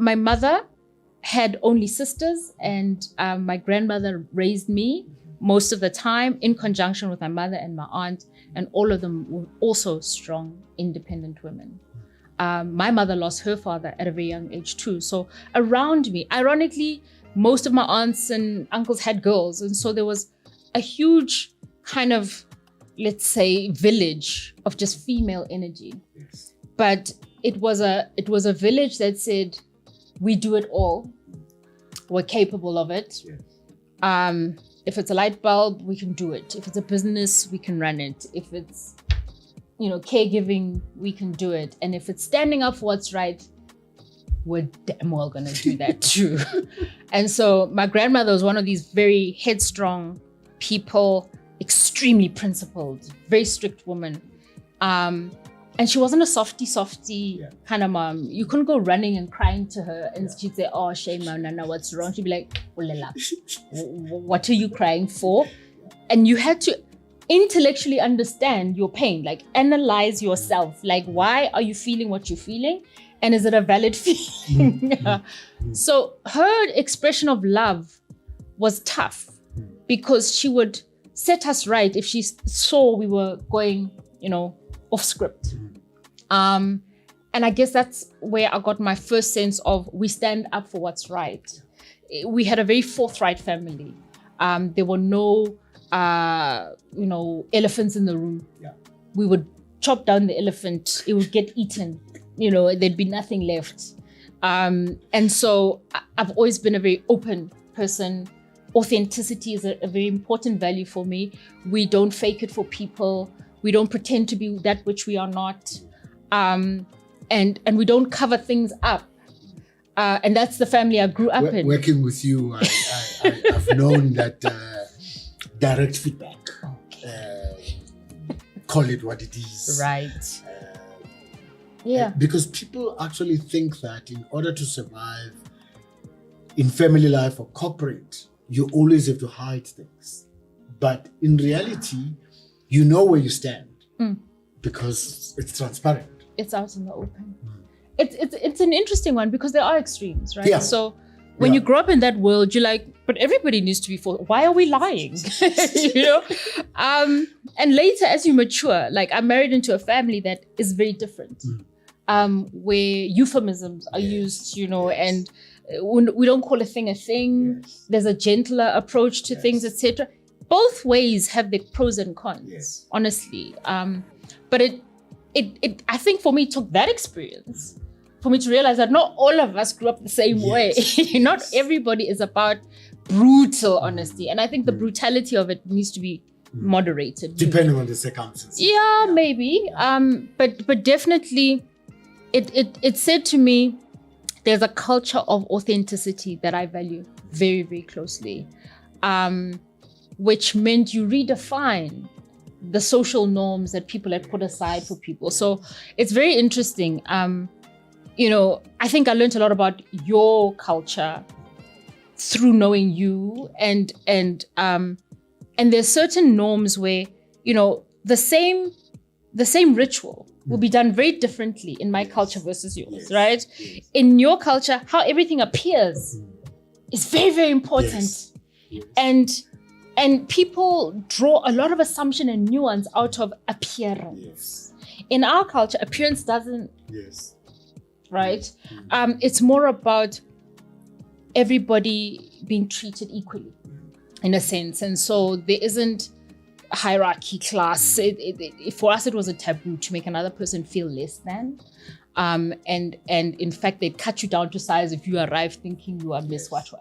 my mother had only sisters, and my grandmother raised me most of the time in conjunction with my mother and my aunt, and all of them were also strong, independent women. My mother lost her father at a very young age too. So around me, ironically, most of my aunts and uncles had girls. And so there was a huge kind of, let's say, village of just female energy. Yes. But it was a village that said, we do it all. We're capable of it. Yes. If it's a light bulb, we can do it. If it's a business, we can run it. If it's, caregiving, we can do it. And if it's standing up for what's right, we're damn well gonna do that too. And so my grandmother was one of these very headstrong people, extremely principled, very strict woman. And she wasn't a softy kind of mom. You couldn't go running and crying to her and she'd say, oh, shame, Nana, what's wrong? She'd be like, what are you crying for? And you had to intellectually understand your pain, like analyze yourself. Like, why are you feeling what you're feeling? And is it a valid feeling? So her expression of love was tough because she would set us right if she saw we were going, off script. And I guess that's where I got my first sense of we stand up for what's right. We had a very forthright family. There were no, elephants in the room. Yeah. We would chop down the elephant. It would get eaten. There'd be nothing left. And so I've always been a very open person. Authenticity is a very important value for me. We don't fake it for people. We don't pretend to be that which we are not. And we don't cover things up. And that's the family I grew up in. Working with you, I've known that direct feedback, call it what it is. Right. Because people actually think that in order to survive in family life or corporate, you always have to hide things. But in reality, you know where you stand because it's transparent. It's out in the open. It's an interesting one because there are extremes, right? Yeah. So when you grow up in that world, you're like, but everybody needs to be for. Why are we lying? And later, as you mature, like I'm married into a family that is very different, where euphemisms are used, and we don't call a thing a thing. Yes. There's a gentler approach to things, etc. Both ways have their pros and cons, honestly. But it I think for me, it took that experience for me to realize that not all of us grew up the same way. Not everybody is about brutal honesty. And I think the brutality of it needs to be moderated. Depending on the circumstances. Yeah, maybe. But definitely it said to me, there's a culture of authenticity that I value very, very closely. Which meant you redefine the social norms that people had put aside for people. So it's very interesting. I think I learned a lot about your culture through knowing you, and there's certain norms where, the same ritual will be done very differently in my culture versus yours, right? Yes. In your culture, how everything appears is very, very important. Yes. And people draw a lot of assumption and nuance out of appearance. Yes. In our culture, appearance doesn't, Yes. right? It's more about everybody being treated equally, in a sense. And so there isn't a hierarchy, class. For us, it was a taboo to make another person feel less than. And in fact, they'd cut you down to size if you arrive thinking you are Miss what,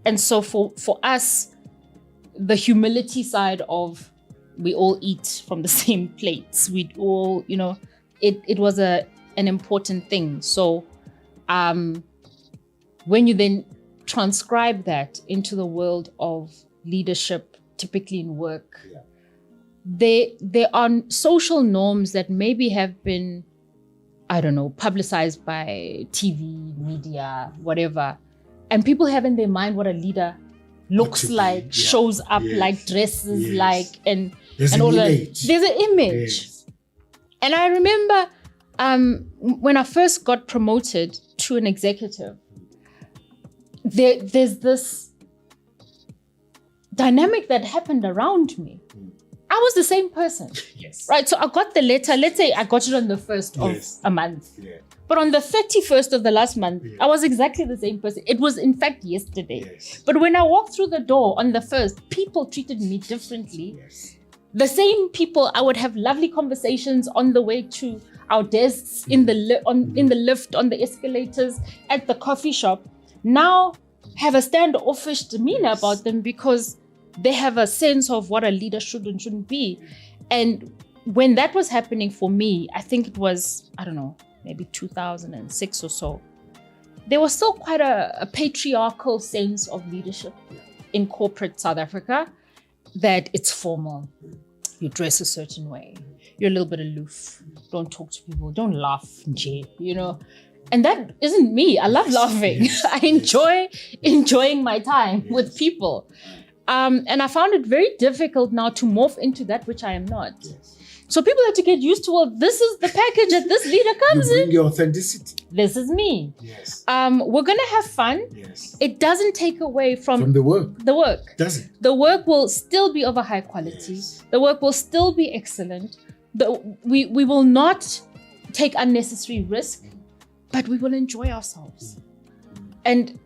and so for us, the humility side of we all eat from the same plates. We all, it was an important thing. So when you then transcribe that into the world of leadership, typically in work, there are social norms that maybe have been, publicized by TV, media, whatever. And people have in their mind what a leader looks like, shows up like, dresses like, and there's and an all that. image. There's an image. Yes. And I remember When I first got promoted to an executive, there's this dynamic that happened around me. I was the same person. Yes. Right. So I got the letter. Let's say I got it on the 1st of a month. Yeah. But on the 31st of the last month, I was exactly the same person. It was in fact yesterday. Yes. But when I walked through the door on the 1st, people treated me differently. Yes. The same people, I would have lovely conversations on the way to our desks, in the lift, on the escalators, at the coffee shop. Now have a standoffish demeanor about them because they have a sense of what a leader should and shouldn't be. And when that was happening for me, I think it was, I don't know, maybe 2006 or so, there was still quite a patriarchal sense of leadership in corporate South Africa, that it's formal. You dress a certain way. You're a little bit aloof. Don't talk to people. Don't laugh, you know. And that isn't me. I love laughing. I enjoy enjoying my time with people. And I found it very difficult now to morph into that which I am not. Yes. So people have to get used to, well, this is the package that this leader comes you bring your authenticity. This is me. Yes. We're going to have fun. Yes. It doesn't take away from the work. The work. Doesn't. The work will still be of a high quality. Yes. The work will still be excellent. We will not take unnecessary risk, but we will enjoy ourselves. And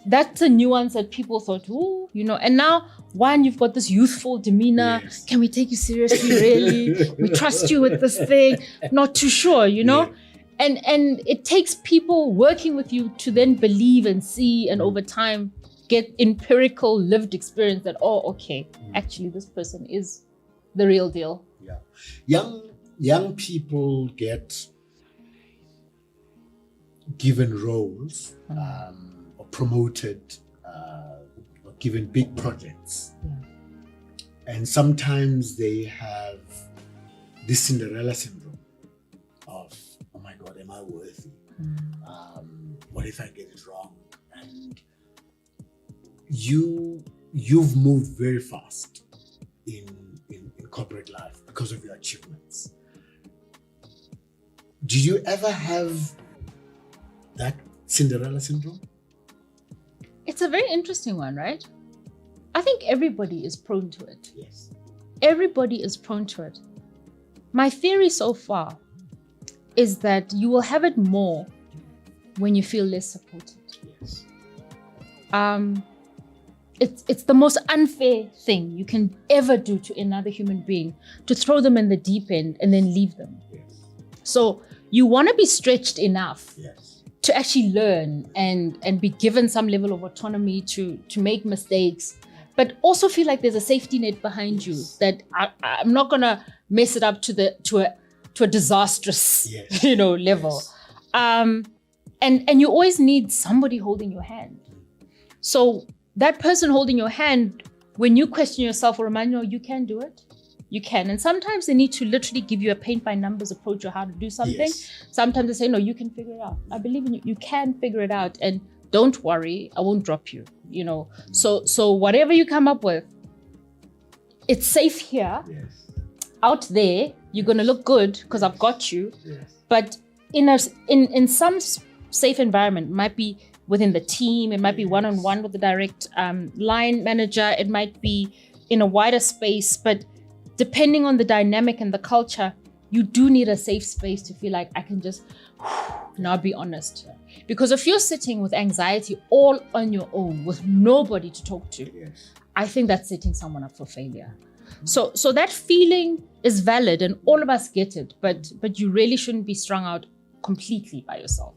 that's a nuance that people thought, ooh, you know. And now, one, you've got this youthful demeanor. Yes. Can we take you seriously, really? We trust you with this thing. Not too sure, you know. Yeah. And it takes people working with you to then believe and see, and over time get empirical lived experience that, oh, okay, actually this person is the real deal. Yeah. Young people get given roles or promoted or given big projects. And sometimes they have this Cinderella syndrome of, oh my God, am I worthy? What if I get it wrong? And you've moved very fast in corporate life because of your achievements. Did you ever have that Cinderella syndrome? It's a very interesting one, right? I think everybody is prone to it. Yes. Everybody is prone to it. My theory so far is that you will have it more when you feel less supported. Yes. It's the most unfair thing you can ever do to another human being, to throw them in the deep end and then leave them. Yes. So you want to be stretched enough to actually learn and be given some level of autonomy to make mistakes, but also feel like there's a safety net behind you, that I'm not gonna mess it up to a disastrous level. And you always need somebody holding your hand. So that person holding your hand, when you question yourself, will remind you, you can do it. You can. And sometimes they need to literally give you a paint by numbers approach of how to do something. Yes. Sometimes they say, no, you can figure it out. I believe in you. You can figure it out. And don't worry, I won't drop you. You know. So whatever you come up with, it's safe here. Yes. Out there, you're gonna look good because I've got you. Yes. But in some safe environment, it might be within the team, it might be one-on-one with the direct line manager, it might be in a wider space, but depending on the dynamic and the culture, you do need a safe space to feel like I can just now be honest. Because if you're sitting with anxiety all on your own with nobody to talk to, I think that's setting someone up for failure. So that feeling is valid and all of us get it, but you really shouldn't be strung out completely by yourself.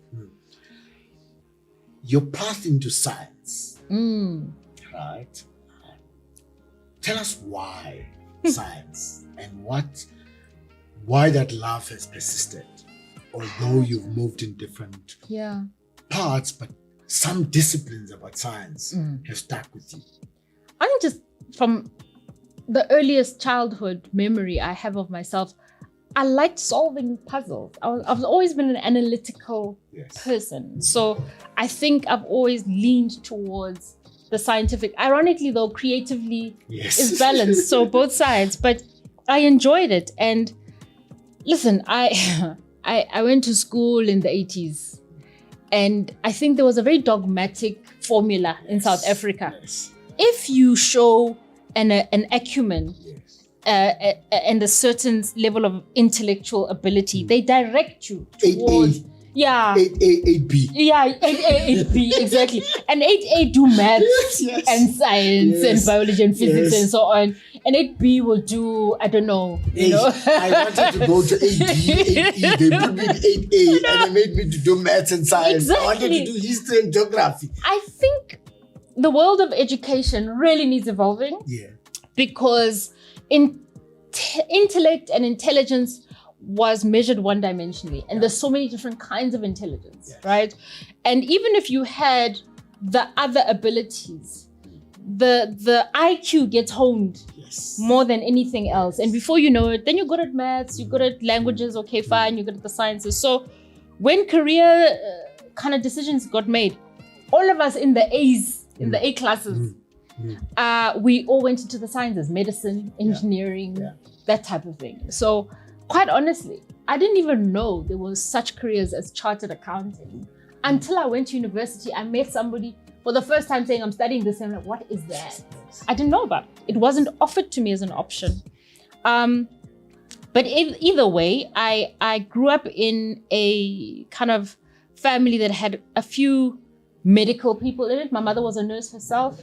Your path into science, right? Tell us why science and why that love has persisted, although you've moved in different parts, but some disciplines about science have stuck with you. I think just from the earliest childhood memory I have of myself, I liked solving puzzles. I've always been an analytical person. So I think I've always leaned towards the scientific. Ironically though, creatively is balanced. So both sides, but I enjoyed it. And listen, I I went to school in the 80s, and I think there was a very dogmatic formula in South Africa. Yes. If you show an acumen and a certain level of intellectual ability, they direct you towards... 8B. Yeah, 8B, exactly. And 8A do maths and science and biology and physics and so on. And 8B will do, I don't know, you know. I wanted to go to 8D, 8E. They put me in 8A and they made me to do maths and science. Exactly. I wanted to do history and geography. I think the world of education really needs evolving. Yeah. Because intellect and intelligence was measured one-dimensionally, and there's so many different kinds of intelligence, right? And even if you had the other abilities, the IQ gets honed more than anything else, and before you know it, then you're good at maths, you're good at languages, okay, fine, you're good at the sciences. So when career kind of decisions got made, all of us in the A's, in the A classes, we all went into the sciences, medicine, engineering, that type of thing. So quite honestly, I didn't even know there was such careers as chartered accounting until I went to university. I met somebody for the first time saying, I'm studying this. And I'm like, what is that? I didn't know about it. It wasn't offered to me as an option. But either way, I grew up in a kind of family that had a few medical people in it. My mother was a nurse herself.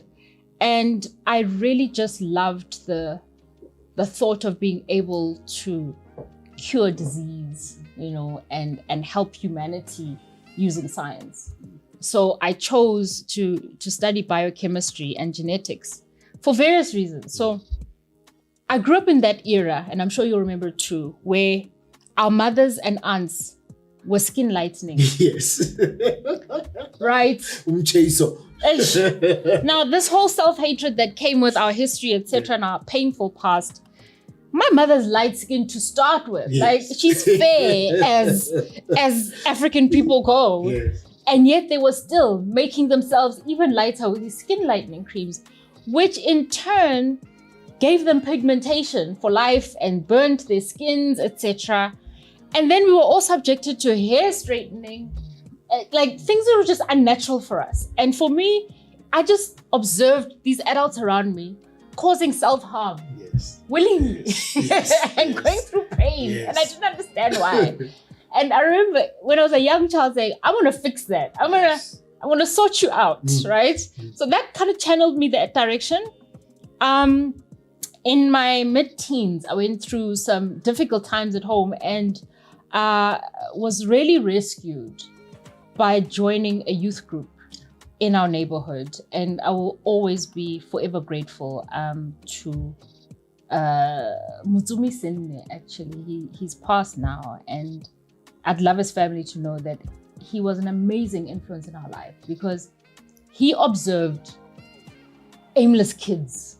And I really just loved the thought of being able to cure disease, you know, and help humanity using science. So I chose to study biochemistry and genetics for various reasons. So I grew up in that era, and I'm sure you'll remember too, where our mothers and aunts were skin lightening. Yes. Right? Umcheso. Now, this whole self-hatred that came with our history, etc., and our painful past, my mother's light skin to start with. Yes. Like, she's fair as African people go. Yes. And yet they were still making themselves even lighter with these skin lightening creams, which in turn gave them pigmentation for life and burnt their skins, etc. And then we were all subjected to hair straightening, like things that were just unnatural for us. And for me, I just observed these adults around me causing self-harm willingly and going through pain. And I didn't understand why. And I remember when I was a young child saying, I want to fix that. I want to sort you out, right? So that kind of channeled me that direction. In my mid-teens, I went through some difficult times at home and was really rescued by joining a youth group in our neighborhood. And I will always be forever grateful to Mutsumi Senne, actually. He's passed now, and I'd love his family to know that he was an amazing influence in our life because he observed aimless kids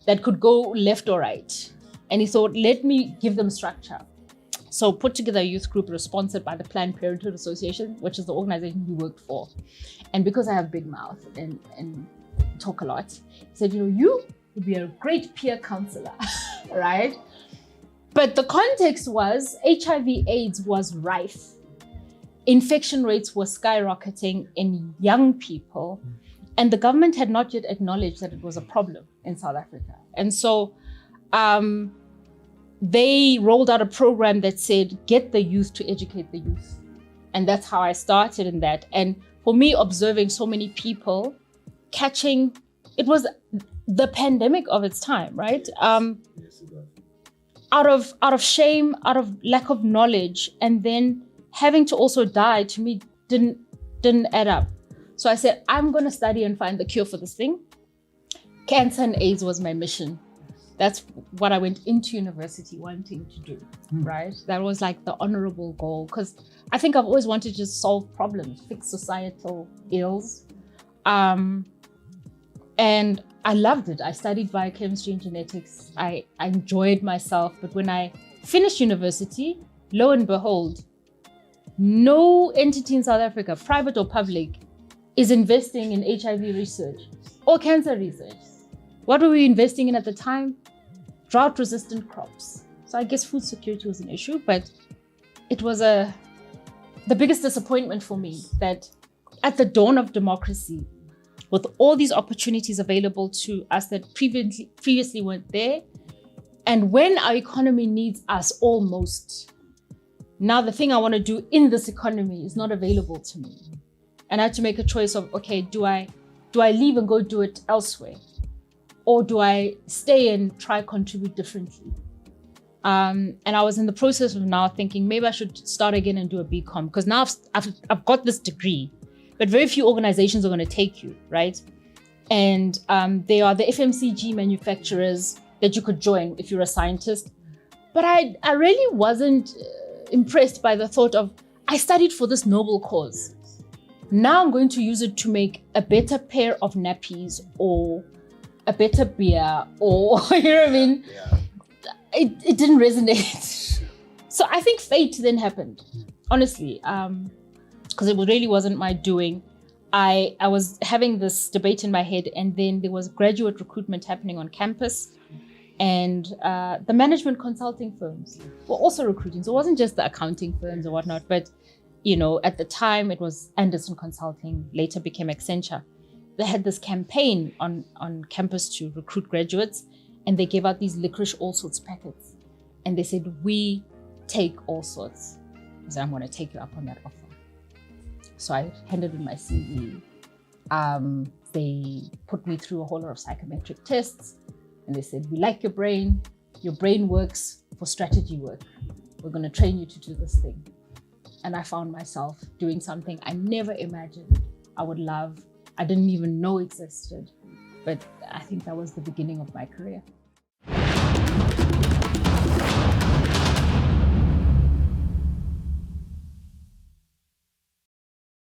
that could go left or right. And he thought, let me give them structure. So put together a youth group sponsored by the Planned Parenthood Association, which is the organization he worked for. And because I have a big mouth and talk a lot, he said, you would be a great peer counselor, right? But the context was HIV/AIDS was rife. Infection rates were skyrocketing in young people. And the government had not yet acknowledged that it was a problem in South Africa. And so they rolled out a program that said, get the youth to educate the youth. And that's how I started in that. And for me, observing so many people catching, it was the pandemic of its time, right? Out of shame, out of lack of knowledge, and then having to also die, to me, didn't add up. So I said, I'm going to study and find the cure for this thing. Cancer and AIDS was my mission. That's what I went into university wanting to do, right? That was like the honorable goal, because I think I've always wanted to just solve problems, fix societal ills. And I loved it. I studied biochemistry and genetics. I enjoyed myself. But when I finished university, lo and behold, no entity in South Africa, private or public, is investing in HIV research or cancer research. What were we investing in at the time? Drought-resistant crops. So I guess food security was an issue, but it was a the biggest disappointment for me that at the dawn of democracy, with all these opportunities available to us that previously weren't there, and when our economy needs us almost, now the thing I want to do in this economy is not available to me. And I had to make a choice of, okay, do I leave and go do it elsewhere? Or do I stay and try contribute differently? And I was in the process of now thinking maybe I should start again and do a BCom, because now I've got this degree, but very few organizations are going to take you, right? And they are the FMCG manufacturers that you could join if you're a scientist. But I really wasn't impressed by the thought of, I studied for this noble cause. Now I'm going to use it to make a better pair of nappies or a better beer, or, you know what I mean? Yeah. It didn't resonate. So I think fate then happened, honestly, because it really wasn't my doing. I was having this debate in my head, and then there was graduate recruitment happening on campus, and the management consulting firms were also recruiting. So it wasn't just the accounting firms or whatnot, but you know, at the time it was Anderson Consulting, later became Accenture. They had this campaign on campus to recruit graduates, and they gave out these licorice all sorts packets. And they said, we take all sorts. I said, I'm going to take you up on that offer. So I handed in my CV. They put me through a whole lot of psychometric tests. And they said, we like your brain. Your brain works for strategy work. We're going to train you to do this thing. And I found myself doing something I never imagined I would love. I didn't even know existed. But I think that was the beginning of my career.